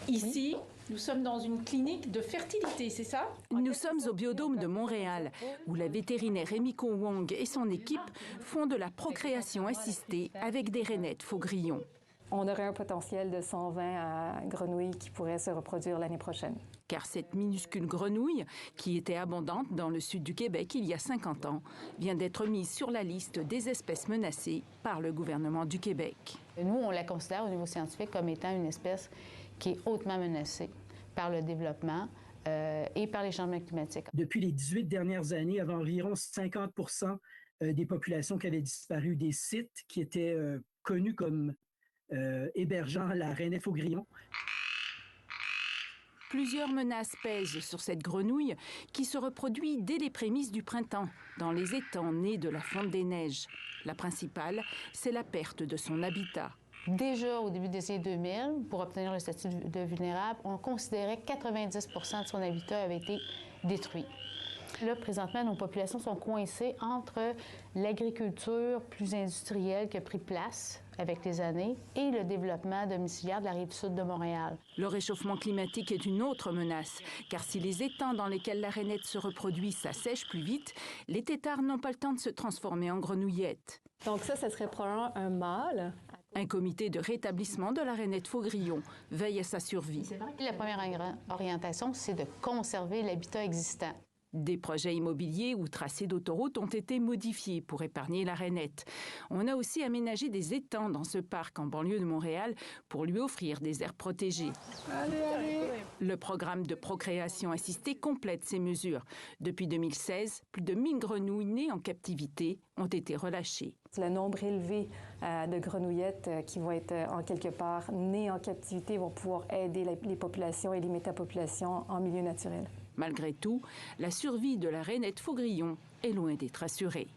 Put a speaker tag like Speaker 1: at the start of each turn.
Speaker 1: Ici, nous sommes dans une clinique de fertilité, c'est ça?
Speaker 2: Nous sommes au Biodôme de Montréal, où la vétérinaire Emiko Wong et son équipe font de la procréation assistée avec des rainettes faux-grillons.
Speaker 3: On aurait un potentiel de 120 grenouilles qui pourraient se reproduire l'année prochaine.
Speaker 2: Car cette minuscule grenouille, qui était abondante dans le sud du Québec il y a 50 ans, vient d'être mise sur la liste des espèces menacées par le gouvernement du Québec.
Speaker 4: Nous, on la considère au niveau scientifique comme étant une espèce qui est hautement menacée par le développement et par les changements climatiques.
Speaker 5: Depuis les 18 dernières années, il y avait environ 50 des populations qui avaient disparu des sites qui étaient connus comme hébergeant la rainette faux-grillon.
Speaker 2: Plusieurs menaces pèsent sur cette grenouille qui se reproduit dès les prémices du printemps, dans les étangs nés de la fonte des neiges. La principale, c'est la perte de son habitat.
Speaker 4: Déjà au début des années 2000, pour obtenir le statut de vulnérable, on considérait que 90 de son habitat avait été détruit. Là, présentement, nos populations sont coincées entre l'agriculture plus industrielle qui a pris place avec les années et le développement domiciliaire de la rive sud de Montréal.
Speaker 2: Le réchauffement climatique est une autre menace, car si les étangs dans lesquels la rainette se reproduit s'assèchent plus vite, les têtards n'ont pas le temps de se transformer en grenouillettes.
Speaker 3: Donc ça serait probablement un mâle.
Speaker 2: Un comité de rétablissement de la rainette faux-grillon veille à sa survie.
Speaker 4: La première orientation, c'est de conserver l'habitat existant.
Speaker 2: Des projets immobiliers ou tracés d'autoroutes ont été modifiés pour épargner la rainette. On a aussi aménagé des étangs dans ce parc en banlieue de Montréal pour lui offrir des aires protégées.
Speaker 5: Allez.
Speaker 2: Le programme de procréation assistée complète ces mesures. Depuis 2016, plus de 1000 grenouilles nées en captivité ont été relâchées.
Speaker 3: Le nombre élevé de grenouillettes qui vont être en quelque part nées en captivité vont pouvoir aider les populations et les métapopulations en milieu naturel.
Speaker 2: Malgré tout, la survie de la rainette faux-grillon est loin d'être assurée.